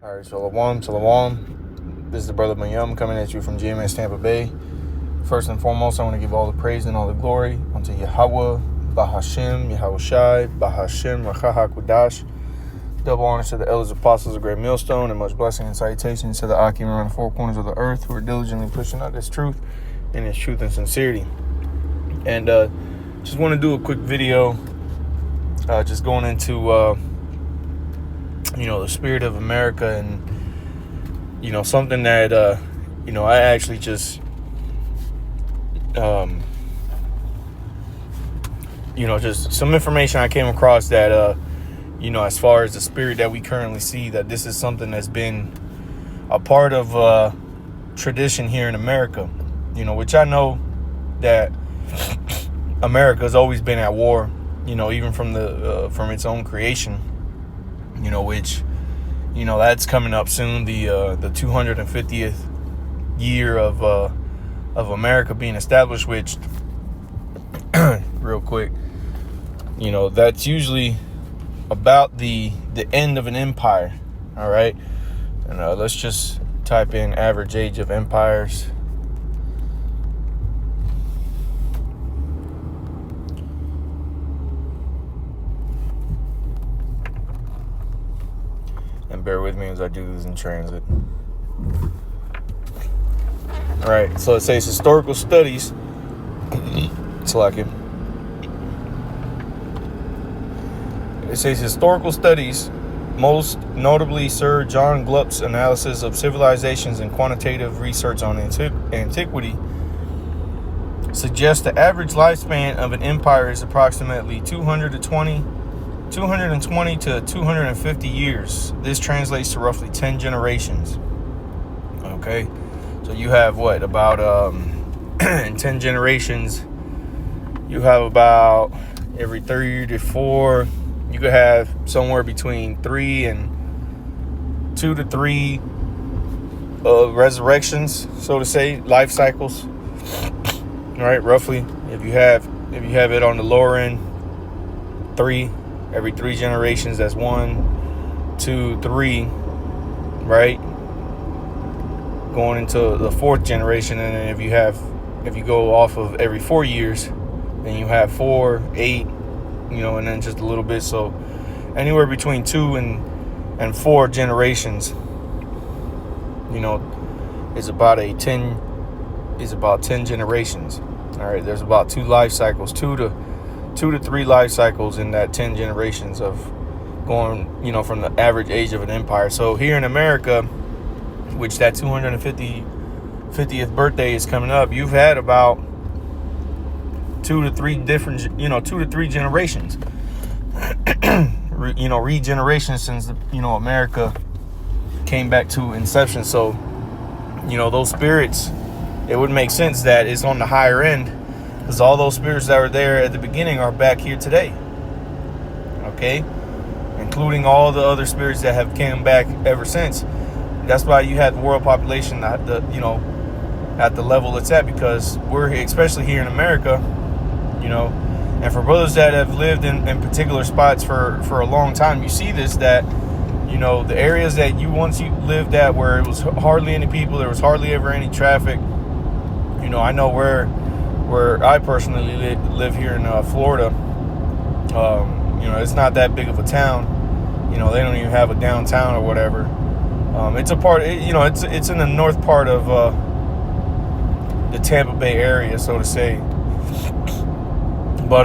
All right, shalom, shalom. This is the brother Mayum coming at you from GMS Tampa Bay. First and foremost, I want to give all the praise and all the glory unto Yahweh, Bahashem, Yahweh Shai, Bahashem, Rachaha Kudash. Double honors to the elders, apostles of Great Millstone, and much blessing and salutations to the Akim around the four corners of the earth who are diligently pushing out this truth and its truth and sincerity. And just want to do a quick video, just going into the spirit of America, and something that I actually just just some information I came across that as far as the spirit that we currently see, that this is something that's been a part of tradition here in America, which I know that America has always been at war, even from its own creation, which that's coming up soon, the 250th year of America being established, which real quick, that's usually about the end of an empire. All right, and let's just type in average age of empires. And bear with me as I do this in transit. All right, so it says historical studies. It says historical studies, most notably Sir John Gluck's analysis of civilizations and quantitative research on antiquity, suggests the average lifespan of an empire is approximately 220 to 250 years. This translates to roughly 10 generations. Okay, so you have about in 10 generations, you have about every 3 to 4. You could have somewhere between 2 to 3 resurrections, so to say, life cycles. All right, roughly. If you have it on the lower end, 3. Every 3 generations, that's 1, 2, 3, right? Going into the 4th generation, and then if you go off of every 4 years, then you have 4, 8, and then just a little bit. So anywhere between 2 and 4 generations, is about 10 generations. All right, there's about 2 life cycles, 2 to 3 life cycles in that 10 generations of going, from the average age of an empire. So here in America, which that 250th birthday is coming up, you've had about 2 to 3 generations, regeneration since America came back to inception. So, those spirits, it would make sense that it's on the higher end, because all those spirits that were there at the beginning are back here today. Okay, including all the other spirits that have come back ever since. That's why you have the world population at the level it's at, because we're, especially here in America, and for brothers that have lived in particular spots for a long time, you see this, that the areas that you lived at, where it was hardly any people, there was hardly ever any traffic. I know where I personally live here in Florida. It's not that big of a town. They don't even have a downtown or whatever. It's a part, it's in the north part of the Tampa Bay area, so to say. But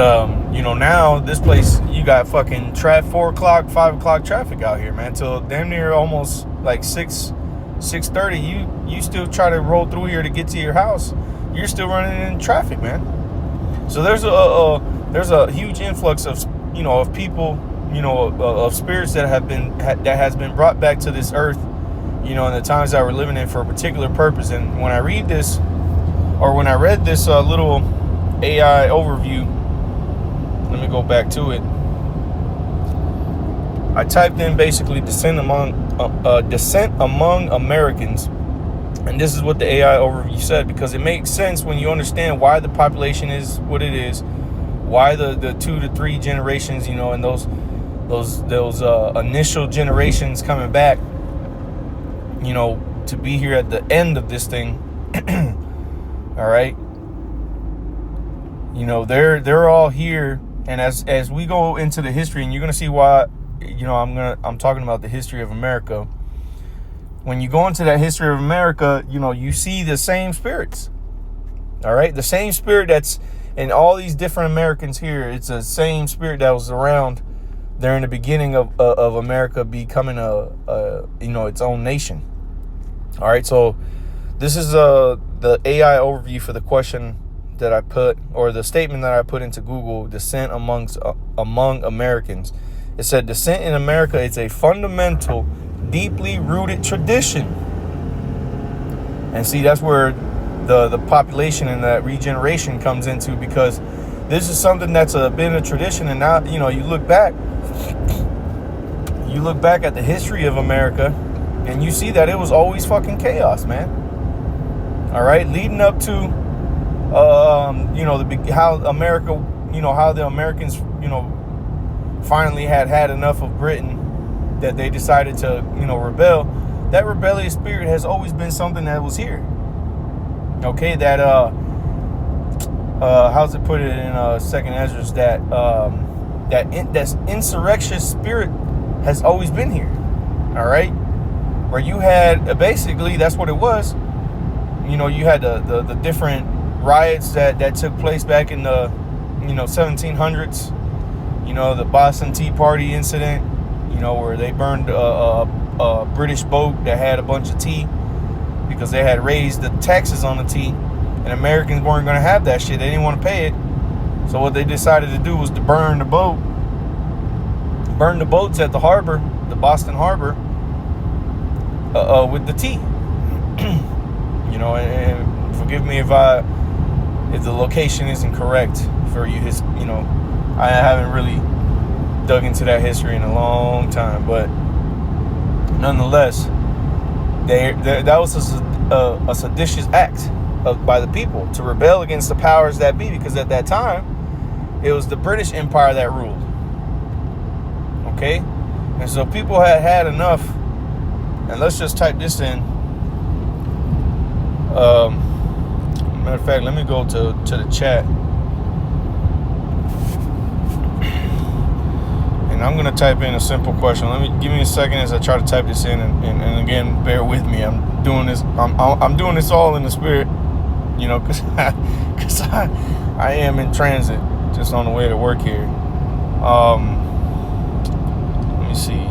now this place, you got fucking 4 o'clock, 5 o'clock traffic out here, man, till damn near almost like 6:30. You still try to roll through here to get to your house. You're still running in traffic, man. So there's a huge influx of of people, of spirits that has been brought back to this earth, in the times that we're living in, for a particular purpose. And when I read this, or when I read this little AI overview, let me go back to it. I typed in basically Dissent among Americans, and this is what the AI overview said, because it makes sense when you understand why the population is what it is, why the 2 to 3 generations, and those initial generations coming back, you know, to be here at the end of this thing. All right. You know, they're all here. And as we go into the history, and you're going to see why, you know, I'm talking about the history of America. When you go into that history of America, you know, you see the same spirits. All right. The same spirit that's in all these different Americans here. It's the same spirit that was around during the beginning of America becoming you know, its own nation. All right. So this is the AI overview for the question that I put, or the statement that I put into Google: dissent among Americans. It said, dissent in America is a fundamental, deeply rooted tradition. And see, that's where the population and that regeneration comes into, because this is something that's been a tradition. And now, you know, you look back at the history of America, and you see that it was always fucking chaos, man. All right, leading up to you know, how America, you know, how the Americans, you know, finally had enough of Britain, that they decided to, you know, rebel. That rebellious spirit has always been something that was here. Okay, that how's it put it in Second Ezra's, that that insurrectious spirit has always been here. All right, where you had basically, that's what it was. You know, you had the different riots that took place back in the, you know, 1700s. You know, the Boston Tea Party incident, you know, where they burned a British boat that had a bunch of tea because they had raised the taxes on the tea, and Americans weren't going to have that shit. They didn't want to pay it. So what they decided to do was to burn the boats at the harbor, the Boston Harbor, with the tea. You know, and forgive me if the location isn't correct for you. You know, I haven't really dug into that history in a long time, but nonetheless, that was a seditious act by the people to rebel against the powers that be, because at that time it was the British Empire that ruled. Okay, and so people had enough. And let's just type this in. Matter of fact, let me go to the chat. And I'm going to type in a simple question. Give me a second as I try to type this in. And again, bear with me. I'm doing this all in the spirit, you know, because I am in transit, just on the way to work here. Let me see.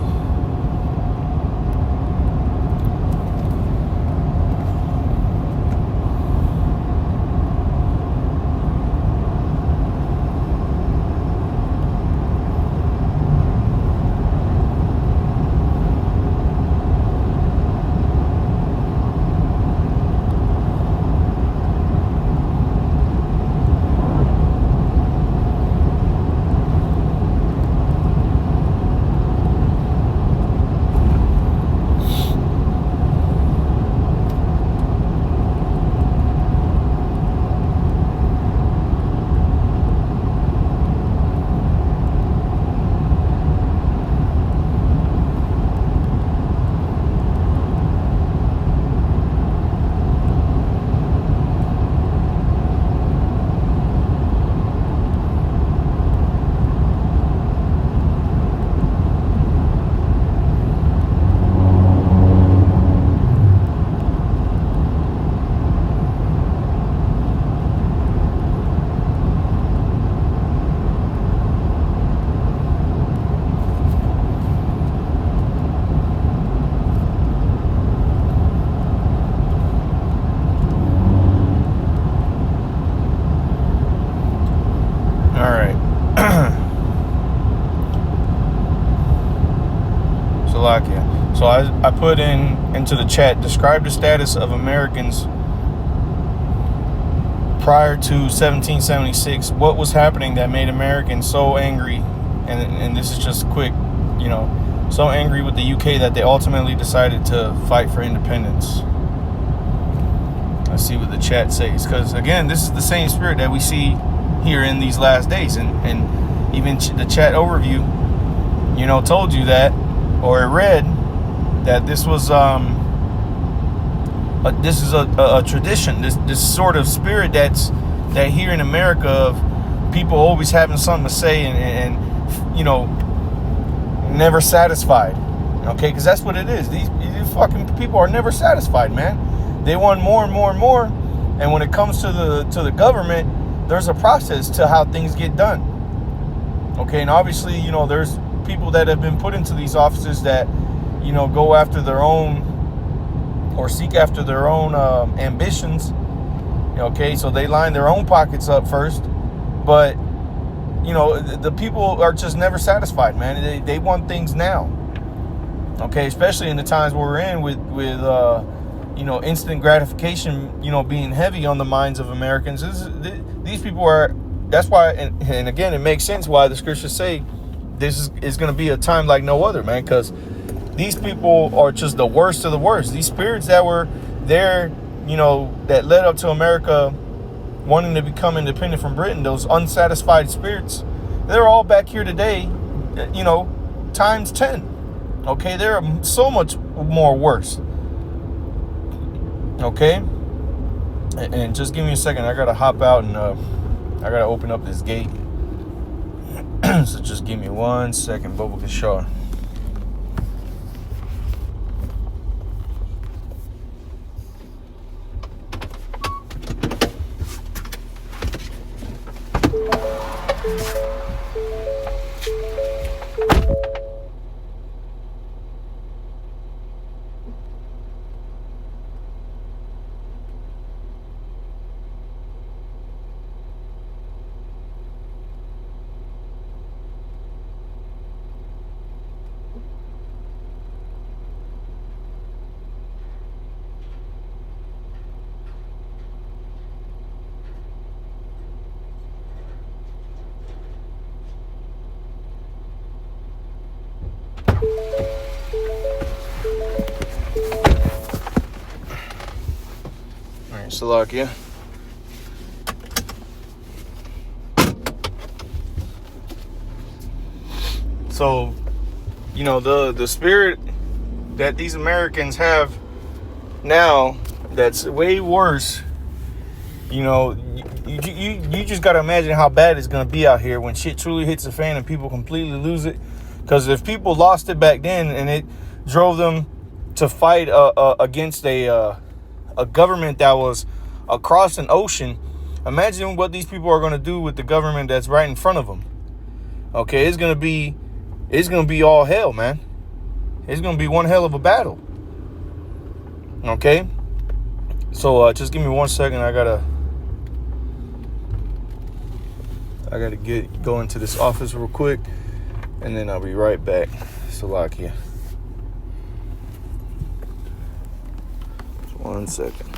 So I put into the chat, describe the status of Americans prior to 1776. What was happening that made Americans so angry? And this is just quick, you know, so angry with the UK that they ultimately decided to fight for independence. Let's see what the chat says, because again, this is the same spirit that we see here in these last days, and even the chat overview, you know, told you that, or it read that this was this is a tradition, this sort of spirit that here in America of people always having something to say and never satisfied. Okay, because that's what it is. These fucking people are never satisfied, man. They want more and more and more. And when it comes to the government, there's a process to how things get done. Okay, and obviously, there's people that have been put into these offices that, go after their own or seek after their own ambitions. Okay, so they line their own pockets up first. But, the people are just never satisfied, man. They want things now. Okay, especially in the times we're in with instant gratification, being heavy on the minds of Americans. These people are, that's why, and again, it makes sense why the scriptures say this is going to be a time like no other, man, because these people are just the worst of the worst. These spirits that were there, that led up to America wanting to become independent from Britain, those unsatisfied spirits, they're all back here today, times 10. Okay, they're so much more worse. Okay, and just give me a second. I gotta hop out and I gotta open up this gate. So just give me 1 second, Bubba Kishar. Salakia. So, the spirit that these Americans have now, that's way worse. You just got to imagine how bad it's going to be out here when shit truly hits the fan and people completely lose it. Because if people lost it back then and it drove them to fight against a government that was across an ocean, imagine what these people are going to do with the government that's right in front of them. Okay, it's going to be all hell, man. It's going to be one hell of a battle. Okay, so just give me 1 second. I gotta go into this office real quick, and then I'll be right back. Salakia. Just 1 second.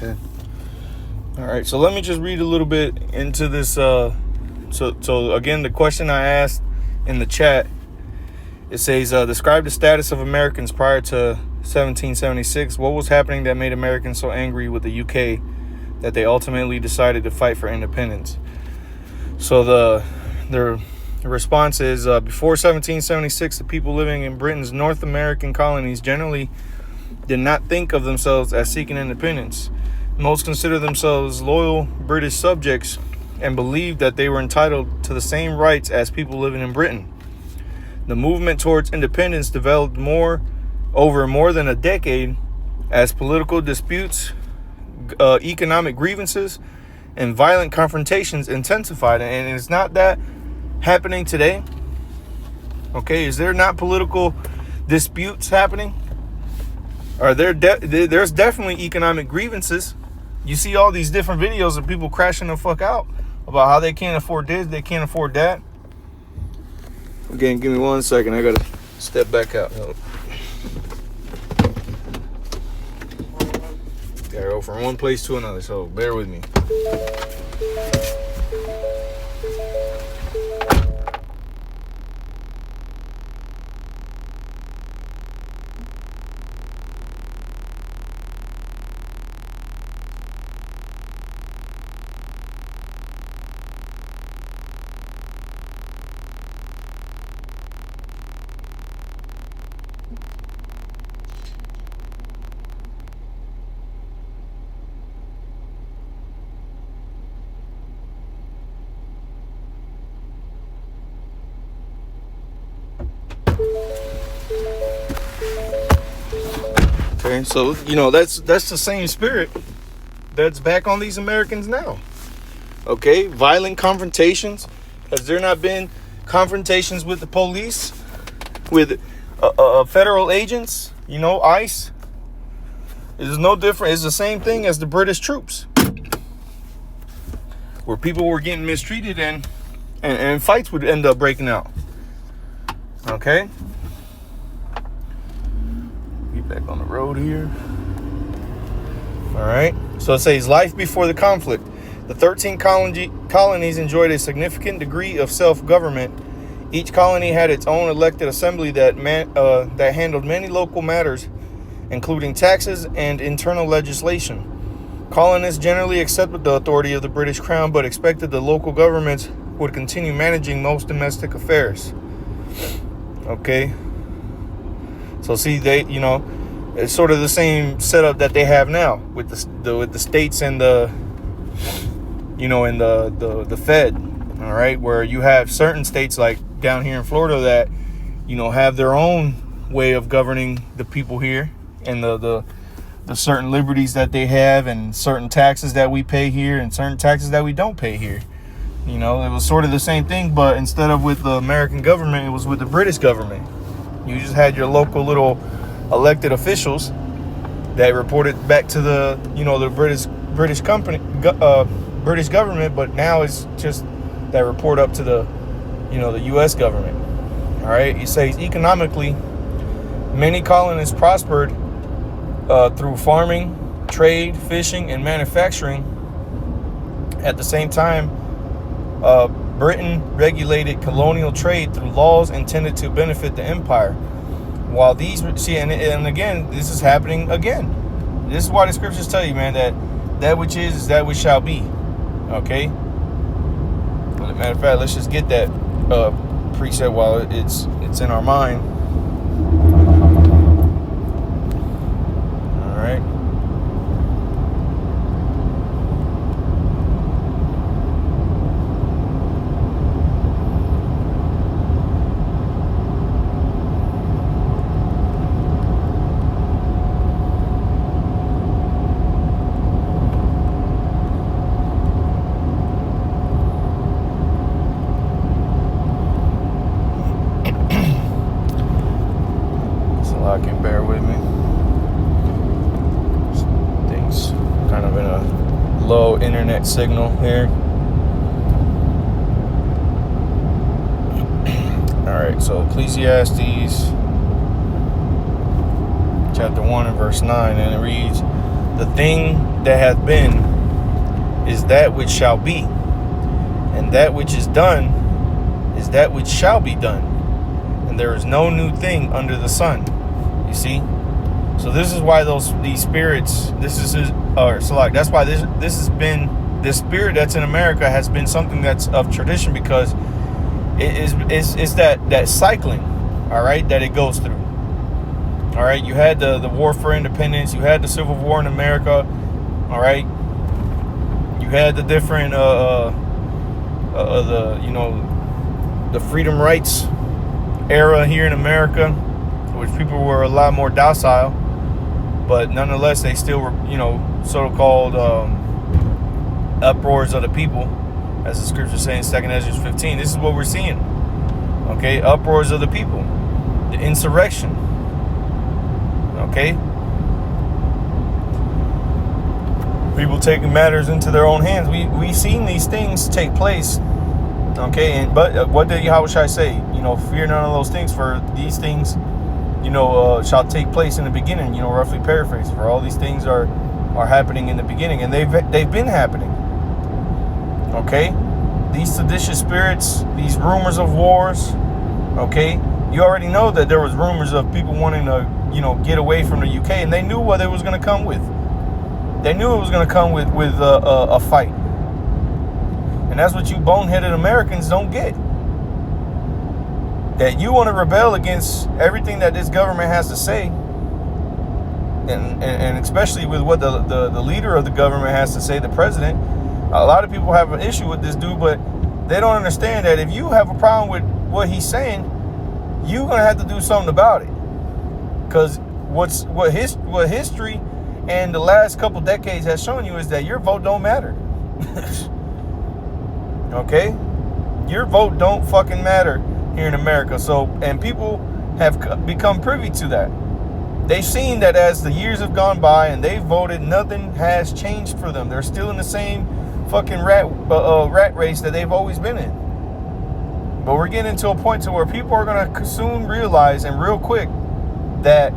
Okay. All right. So let me just read a little bit into this. So again, the question I asked in the chat, it says, describe the status of Americans prior to 1776. What was happening that made Americans so angry with the UK that they ultimately decided to fight for independence? So the response is, before 1776, the people living in Britain's North American colonies generally did not think of themselves as seeking independence. Most consider themselves loyal British subjects and believed that they were entitled to the same rights as people living in Britain. The movement towards independence developed over more than a decade as political disputes, economic grievances, and violent confrontations intensified. And it's not that happening today. Okay, is there not political disputes happening? There's definitely economic grievances. You see all these different videos of people crashing the fuck out about how they can't afford this, they can't afford that. Again, give me 1 second. I gotta step back out. Gotta go from one place to another, so bear with me. Okay, so that's the same spirit that's back on these Americans now. Okay, violent confrontations. Has there not been confrontations with the police, with federal agents? ICE. It's no different. It's the same thing as the British troops, where people were getting mistreated and fights would end up breaking out. Okay. Get back on the road here. All right. So it says life before the conflict. The 13 colonies enjoyed a significant degree of self-government. Each colony had its own elected assembly that handled many local matters, including taxes and internal legislation. Colonists generally accepted the authority of the British Crown, but expected the local governments would continue managing most domestic affairs. Okay. So see, it's sort of the same setup that they have now with the states and the Fed. All right, where you have certain states like down here in Florida that have their own way of governing the people here, and the certain liberties that they have, and certain taxes that we pay here, and certain taxes that we don't pay here. It was sort of the same thing, but instead of with the American government, it was with the British government. You just had your local little elected officials that reported back to the British government, but now it's just that report up to the U.S. government. All right, it says economically, many colonists prospered through farming, trade, fishing, and manufacturing. At the same time, Britain regulated colonial trade through laws intended to benefit the empire. While these, and again, this is happening again. This is why the scriptures tell you, man, that which is that which shall be. Okay? As a matter of fact, let's just get that precept while it's in our mind. All right. Bear with me. Things kind of in a low internet signal here. Alright, so Ecclesiastes chapter 1 and verse 9, and it reads, "The thing that hath been is that which shall be, and that which is done is that which shall be done, and there is no new thing under the sun." You see, so this is why these spirits. That's why this has been, this spirit that's in America has been something that's of tradition, because it's that cycling. All right, that it goes through. All right, you had the war for independence, you had the Civil War in America, All right. You had the different, the freedom rights era here in America, which people were a lot more docile, but nonetheless, they still were, so-called uproars of the people, as the scriptures say in 2 Ezra 15. This is what we're seeing. Okay, uproars of the people, the insurrection. Okay, people taking matters into their own hands. We've seen these things take place. Okay, but what did Yahushua say? Fear none of those things, for these things, shall take place in the beginning. Roughly paraphrased. For all these things are happening in the beginning, and they've been happening. Okay, these seditious spirits, these rumors of wars. Okay, you already know that there was rumors of people wanting to, get away from the UK, and they knew what it was going to come with. They knew it was going to come with a fight. And that's what you boneheaded Americans don't get. That you want to rebel against everything that this government has to say. And especially with what the leader of the government has to say, the president. A lot of people have an issue with this dude, but they don't understand that if you have a problem with what he's saying, you're going to have to do something about it. Because what history and the last couple decades has shown you is that your vote don't matter. Okay? Your vote don't fucking matter here in America. And people have become privy to that. They've seen that as the years have gone by and they've voted, nothing has changed for them. They're still in the same fucking rat race that they've always been in. But we're getting to a point to where people are going to soon realize, and real quick, that,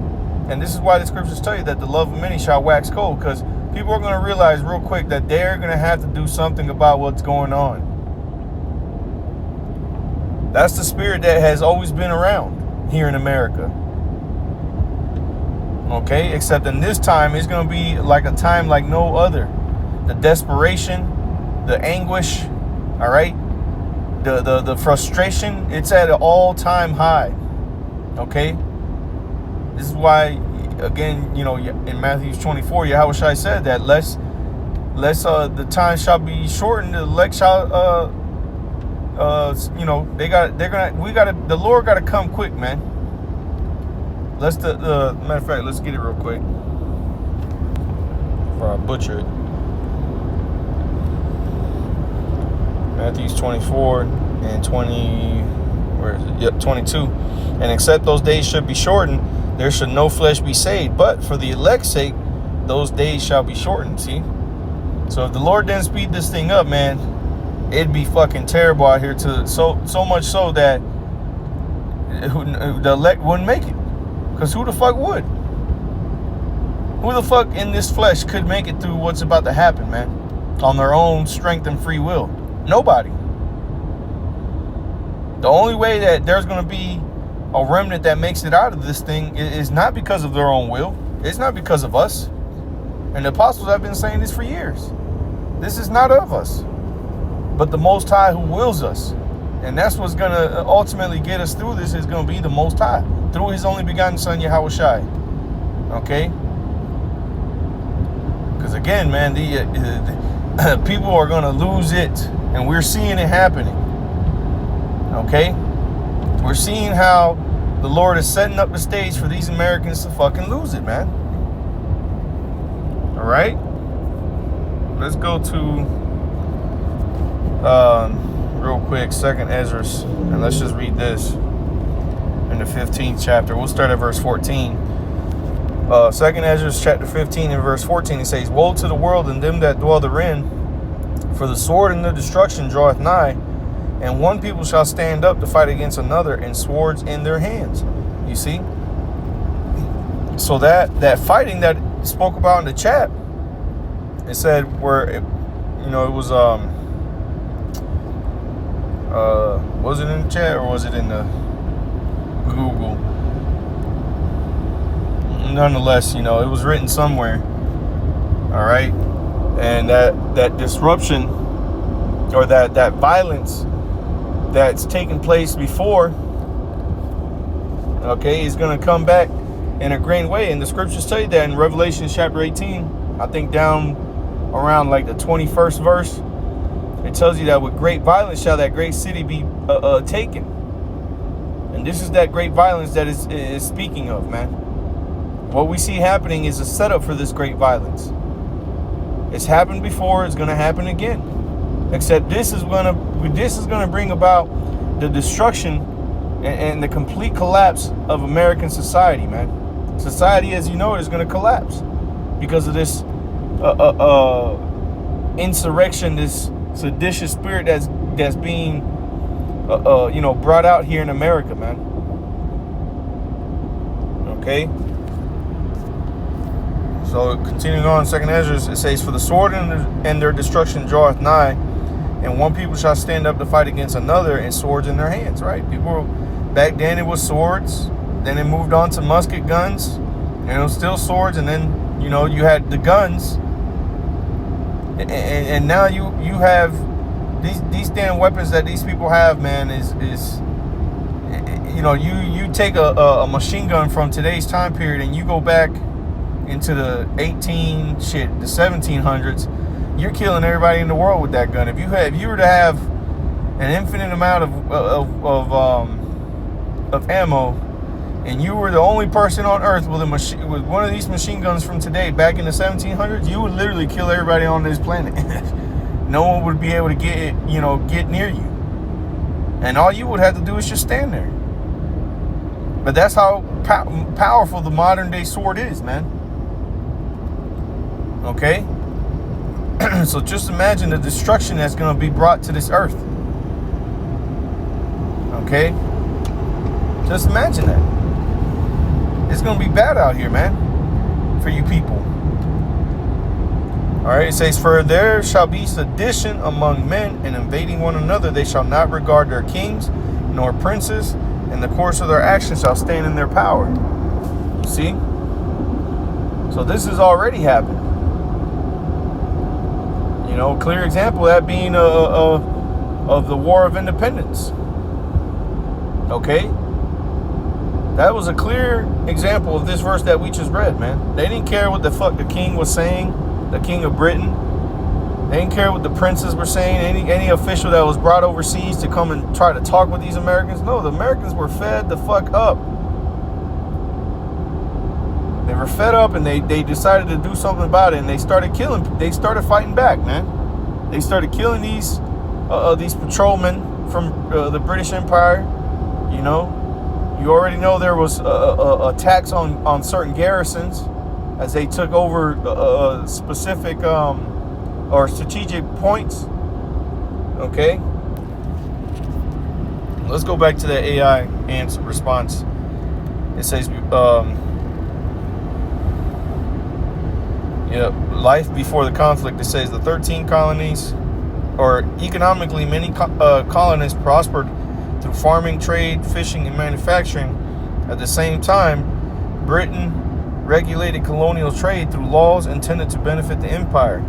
and this is why the scriptures tell you that the love of many shall wax cold, because people are going to realize real quick that they're going to have to do something about what's going on. That's the spirit that has always been around here in America. Okay, except in this time, it's going to be like a time like no other. The desperation, the anguish, all right? The frustration, it's at an all-time high. Okay? This is why, again, in Matthew 24, Yahushua said that lest the time shall be shortened, the elect shall the Lord gotta come quick, man. Matter of fact, let's get it real quick before I butcher it. Matthew 24 and 22. And except those days should be shortened, there should no flesh be saved. But for the elect's sake, those days shall be shortened. See? So if the Lord didn't speed this thing up, man, it'd be fucking terrible out here. So much so that the elect wouldn't make it. Because who the fuck would? Who the fuck in this flesh could make it through what's about to happen, man? On their own strength and free will. Nobody. The only way that there's going to be a remnant that makes it out of this thing is not because of their own will. It's not because of us. And the apostles have been saying this for years. This is not of us, but the Most High who wills us. And that's what's going to ultimately get us through this, is going to be the Most High. Through his only begotten son, Yahushua. Okay? Because again, man, the people are going to lose it. And we're seeing it happening. Okay? We're seeing how the Lord is setting up the stage for these Americans to fucking lose it, man. Alright? Let's go to real quick, 2 Ezra, and let's just read this in the 15th chapter. We'll start at verse 14. 2 Ezra chapter 15 and verse 14, it says, Woe to the world and them that dwell therein, for the sword and the destruction draweth nigh, and one people shall stand up to fight against another, and swords in their hands. You see? So that fighting that spoke about in the chat, it said it was was it in the chat or was it in the Google? Nonetheless, it was written somewhere. All right. And that disruption or that violence that's taken place before, okay, is going to come back in a great way. And the scriptures tell you that in Revelation chapter 18, I think down around like the 21st verse, it tells you that with great violence shall that great city be taken. And this is that great violence that is speaking of, man. What we see happening is a setup for this great violence. It's happened before. It's going to happen again. Except this is going to bring about the destruction and the complete collapse of American society, man. Society, as you know, is going to collapse because of this insurrection, this seditious spirit that's being brought out here in America, man. Okay. So continuing on, 2nd Ezra, it says, "For the sword and their destruction draweth nigh, and one people shall stand up to fight against another, and swords in their hands." Right? People back then it was swords, then it moved on to musket guns, and it was still swords, and then you had the guns, and now you have these damn weapons that these people have, man. Is you take a machine gun from today's time period and you go back into the 1700s, you're killing everybody in the world with that gun. If you were to have an infinite amount of ammo, and you were the only person on Earth with with one of these machine guns from today, back in the 1700s, you would literally kill everybody on this planet. No one would be able to get near you, and all you would have to do is just stand there. But that's how powerful the modern day sword is, man. Okay? So just imagine the destruction that's going to be brought to this earth. Okay? Just imagine that. It's going to be bad out here, man, for you people. All right, it says, "For there shall be sedition among men, and invading one another. They shall not regard their kings nor princes, and the course of their actions shall stand in their power." You see? So this has already happened. Clear example of that being of the War of Independence. Okay? That was a clear example of this verse that we just read, man. They didn't care what the fuck the king was saying, the king of Britain. They didn't care what the princes were saying, any official that was brought overseas to come and try to talk with these Americans. No, the Americans were fed the fuck up. They were fed up, and they decided to do something about it, and they started fighting back, man. They started killing these patrolmen from the British Empire. You already know there was attacks on certain garrisons as they took over specific or strategic points. Okay, let's go back to the AI answer response. It says, life before the conflict. It says the 13 colonies, or economically, many colonists prospered through farming, trade, fishing, and manufacturing. At the same time, Britain regulated colonial trade through laws intended to benefit the empire.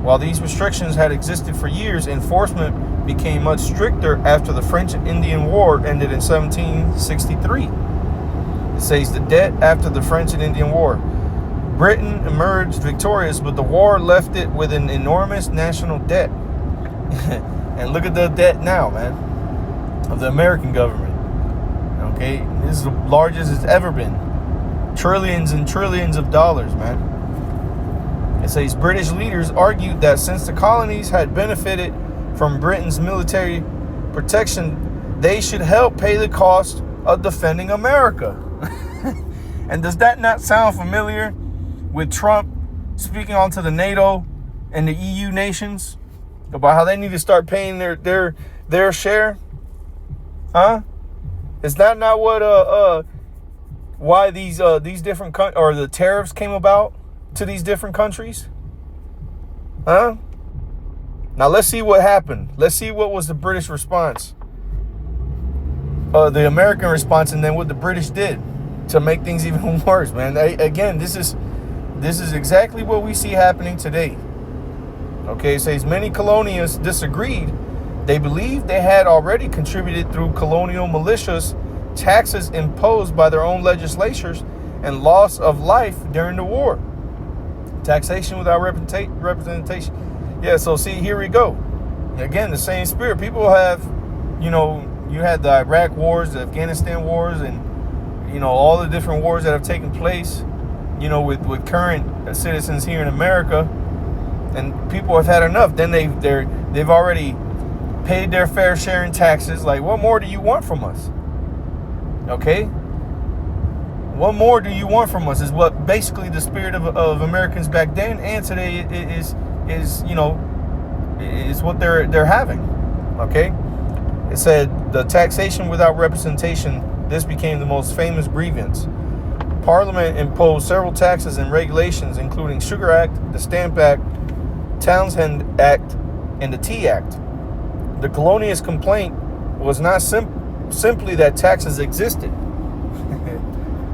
While these restrictions had existed for years, enforcement became much stricter after the French and Indian War ended in 1763. It says the debt after the French and Indian War. Britain emerged victorious, but the war left it with an enormous national debt. And look at the debt now, man, of the American government. Okay, this is the largest it's ever been. Trillions and trillions of dollars, man. It says British leaders argued that since the colonies had benefited from Britain's military protection, they should help pay the cost of defending America. And does that not sound familiar with Trump speaking onto the NATO and the EU nations about how they need to start paying their share? Huh? Is that not what why these different or the tariffs came about to these different countries? Huh? Now let's see what happened. Let's see what was the British response, the American response, and then what the British did to make things even worse, man. Again, this is exactly what we see happening today. Okay, it says many colonialists disagreed. They believed they had already contributed through colonial militias, taxes imposed by their own legislatures, and loss of life during the war. Taxation without representation. Yeah, so see, here we go. Again, the same spirit. People have, you had the Iraq wars, the Afghanistan wars, and, all the different wars that have taken place, with current citizens here in America. And people have had enough. Then they've already paid their fair share in taxes. Like, what more do you want from us? Okay? What more do you want from us is what basically the spirit of Americans back then and today is what they're having. Okay? It said the taxation without representation, this became the most famous grievance. Parliament imposed several taxes and regulations, including Sugar Act, the Stamp Act, Townshend Act, and the Tea Act. The colonialist complaint was not simply that taxes existed.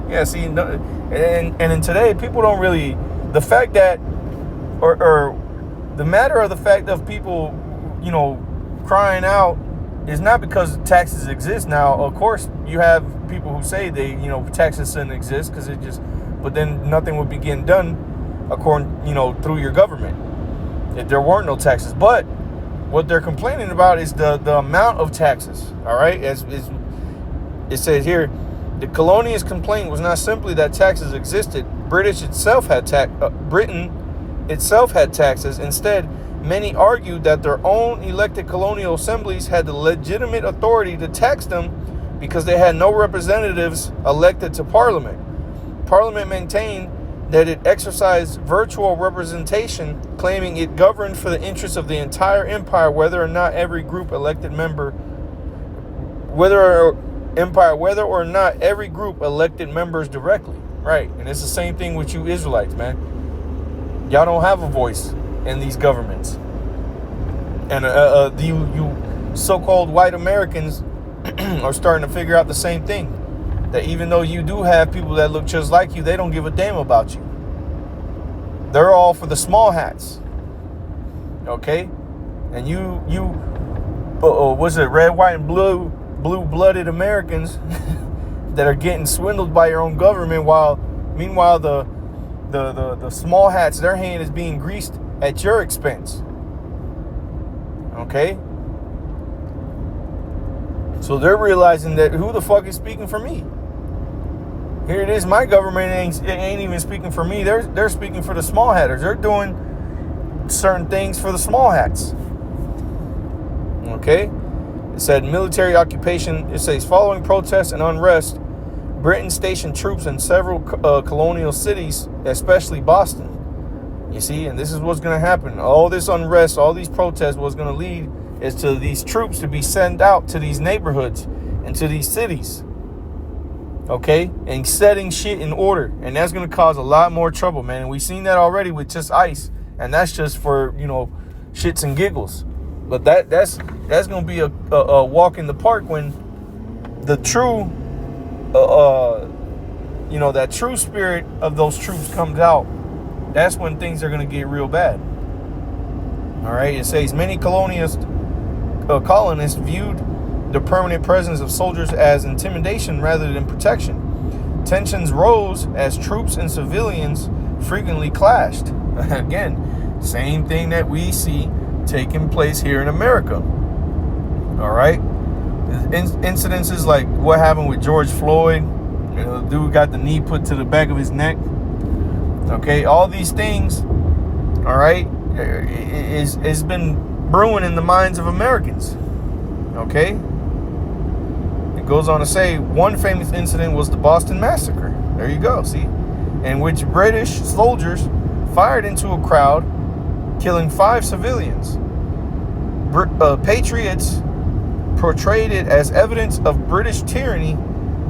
Yeah, see, and in today, people don't really, the fact that, or the matter of the fact of people, crying out is not because taxes exist. Now, of course, you have people who say taxes shouldn't exist because but then nothing would be getting done according, through your government if there weren't no taxes. But what they're complaining about is the amount of taxes. All right, as it says here, the colonialist complaint was not simply that taxes existed. Britain itself had taxes. Instead, many argued that their own elected colonial assemblies had the legitimate authority to tax them because they had no representatives elected to Parliament. Parliament maintained that it exercised virtual representation, claiming it governed for the interests of the entire empire, whether or not every group elected members directly. Right. And it's the same thing with you Israelites, man. Y'all don't have a voice in these governments. And you so-called white Americans are starting to figure out the same thing. That even though you do have people that look just like you, they don't give a damn about you. They're all for the small hats. Okay? And was it red, white, and blue-blooded Americans that are getting swindled by your own government, meanwhile the small hats, their hand is being greased at your expense. Okay? So they're realizing that who the fuck is speaking for me? Here it is, my government ain't even speaking for me. They're speaking for the small hatters. They're doing certain things for the small hats. Okay? It said military occupation. It says following protests and unrest, Britain stationed troops in several colonial cities, especially Boston. You see, and this is what's going to happen. All this unrest, all these protests, what's going to lead is to these troops to be sent out to these neighborhoods and to these cities. Okay? And setting shit in order. And that's going to cause a lot more trouble, man. And we've seen that already with just ICE. And that's just for, shits and giggles. But that's going to be a walk in the park when the true, that true spirit of those troops comes out. That's when things are going to get real bad. All right. It says many colonists viewed the permanent presence of soldiers as intimidation rather than protection. Tensions rose as troops and civilians frequently clashed. Again, same thing that we see taking place here in America. All right. Incidences like what happened with George Floyd. The dude got the knee put to the back of his neck. Okay, all these things, all right, it's been brewing in the minds of Americans. Okay? It goes on to say one famous incident was the Boston Massacre. There you go, see? In which British soldiers fired into a crowd, killing 5 civilians. Patriots portrayed it as evidence of British tyranny,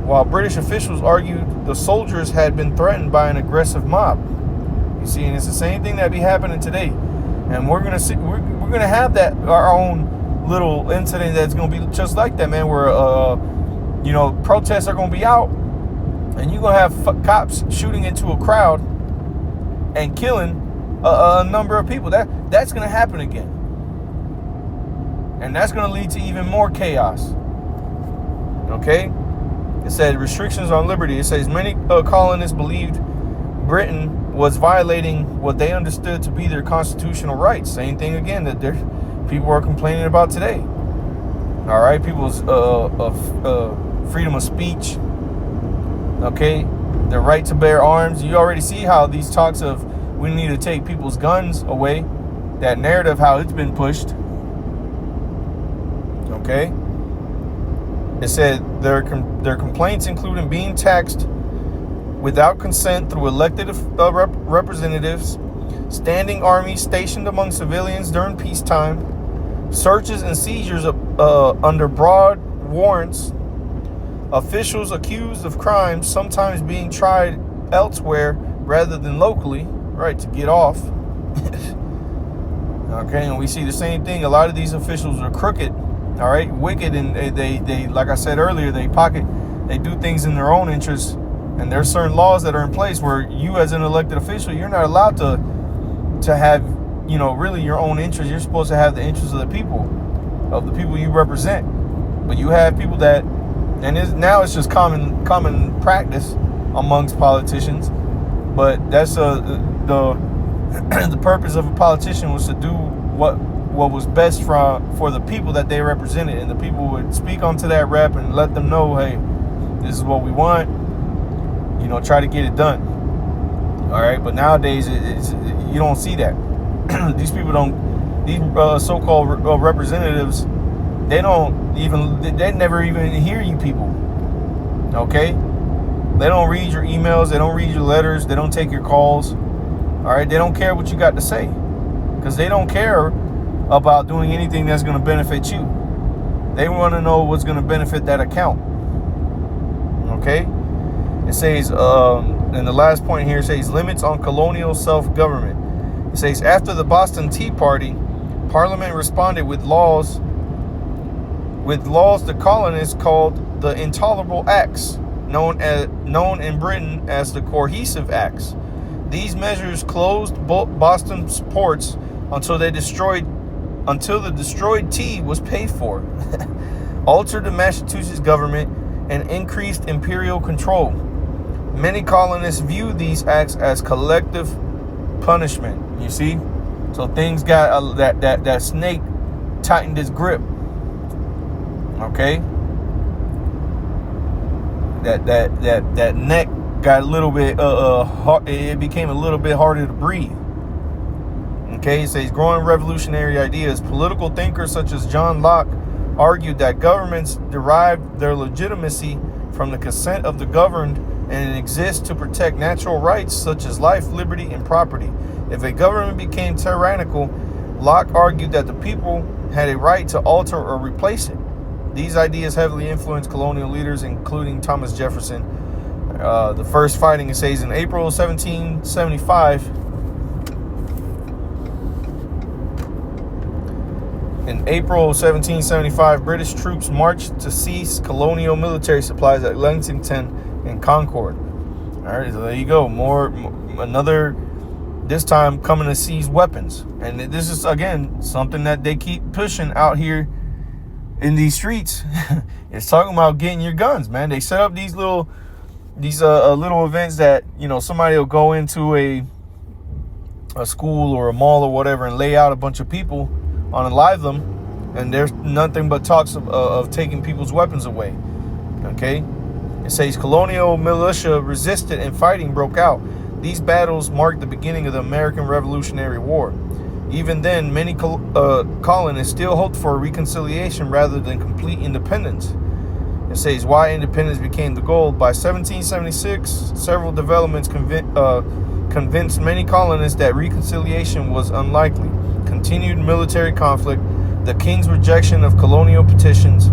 while British officials argued the soldiers had been threatened by an aggressive mob. You see, and it's the same thing that be happening today. And we're gonna see, we're gonna have that our own little incident that's gonna be just like that, man. Where protests are gonna be out, and you're gonna have cops shooting into a crowd and killing a number of people. That's gonna happen again, and that's gonna lead to even more chaos. Okay. It said restrictions on liberty. It says many colonists believed Britain was violating what they understood to be their constitutional rights. Same thing again that people are complaining about today. All right, people's freedom of speech. Okay, the right to bear arms. You already see how these talks of we need to take people's guns away, that narrative, how it's been pushed. Okay, it said their complaints including being taxed without consent through elected representatives, standing armies stationed among civilians during peacetime, searches and seizures under broad warrants, officials accused of crimes sometimes being tried elsewhere rather than locally, right, to get off. Okay, and we see the same thing. A lot of these officials are crooked, all right, wicked, and they like I said earlier, they do things in their own interests, and there's certain laws that are in place where you as an elected official, you're not allowed to have, really your own interests. You're supposed to have the interests of the people you represent. But you have people that, and now it's just common practice amongst politicians. But that's the purpose of a politician was to do what was best for the people that they represented, and the people would speak onto that rep and let them know, hey, this is what we want. Try to get it done. All right, but nowadays you don't see that. These people don't. These so-called representatives, they never even hear you people. Okay, they don't read your emails. They don't read your letters. They don't take your calls. All right, they don't care what you got to say, because they don't care about doing anything that's going to benefit you. They want to know what's going to benefit that account. Okay, it says, and the last point here says limits on colonial self-government. It says after the Boston Tea Party, Parliament responded with laws the colonists called the Intolerable Acts, known in Britain as the Coercive Acts. These measures closed Boston's ports until the destroyed tea was paid for, altered the Massachusetts government, and increased imperial control. Many colonists viewed these acts as collective punishment. You see, so things got that snake tightened its grip. Okay, that neck got a little bit hard, it became a little bit harder to breathe. Okay, it says growing revolutionary ideas. Political thinkers such as John Locke argued that governments derived their legitimacy from the consent of the governed, and it exists to protect natural rights such as life, liberty, and property. If a government became tyrannical, Locke argued that the people had a right to alter or replace it. These ideas heavily influenced colonial leaders, including Thomas Jefferson. The first fighting, it says, in April 1775. In April 1775, British troops marched to seize colonial military supplies at Lexington and Concord. All right, so there you go. Another, this time coming to seize weapons. And this is, again, something that they keep pushing out here in these streets. It's talking about getting your guns, man. They set up these little events that, somebody will go into a school or a mall or whatever and lay out a bunch of people on live them, and there's nothing but talks of taking people's weapons away. Okay, it says colonial militia resisted and fighting broke out. These battles marked the beginning of the American Revolutionary War. Even then, many colonists still hoped for reconciliation rather than complete independence. It says why independence became the goal. By 1776, several developments convinced many colonists that reconciliation was unlikely. Continued military conflict, the king's rejection of colonial petitions,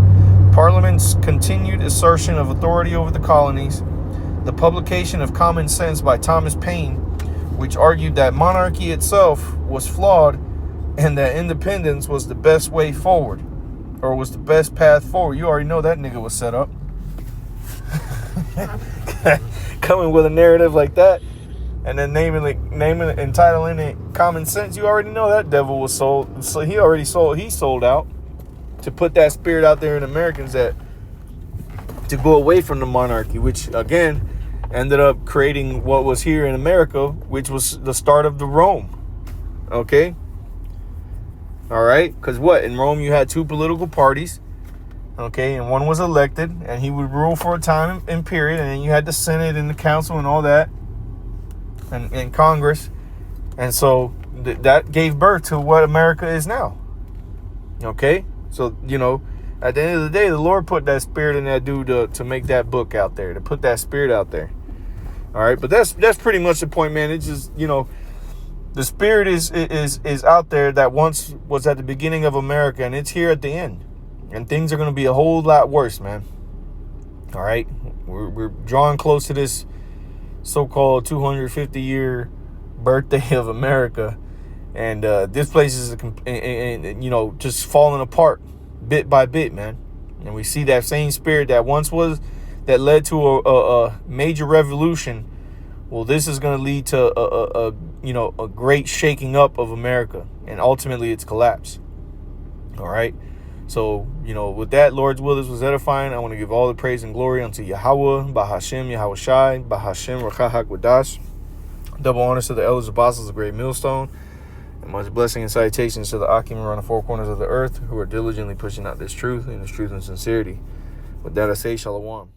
Parliament's continued assertion of authority over the colonies, the publication of Common Sense by Thomas Paine, which argued that monarchy itself was flawed and that independence was the best way forward, or was the best path forward. You already know that nigga was set up. Coming with a narrative like that, and then entitling it Common Sense. You already know that devil was sold. So he sold out to put that spirit out there in Americans that to go away from the monarchy, which again ended up creating what was here in America, which was the start of the Rome. Okay? All right? Because what? In Rome, you had two political parties. Okay? And one was elected, and he would rule for a time and period. And then you had the Senate and the council and all that, and Congress. And so that gave birth to what America is now. Okay? So, you know, at the end of the day, the Lord put that spirit in that dude to make that book out there, to put that spirit out there. All right, but that's pretty much the point, man. It's just, you know, the spirit is out there that once was at the beginning of America, and it's here at the end, and things are going to be a whole lot worse, man. All right, we're drawing close to this so-called 250-year birthday of America, and this place is, you know, just falling apart bit by bit, man. And we see that same spirit that once was, that led to a major revolution. Well, this is going to lead to a great shaking up of America, and ultimately its collapse. All right. So, you know, with that, Lord's will, this was edifying. I want to give all the praise and glory unto Yahweh, Bahashem, Yahweh Shai, Bahashem, Rakahak Wadash. Double honors to the elders, apostles, of Great Millstone. And much blessing and salutations to the Akim around the four corners of the earth who are diligently pushing out this truth and this truth and sincerity. With that, I say shalom.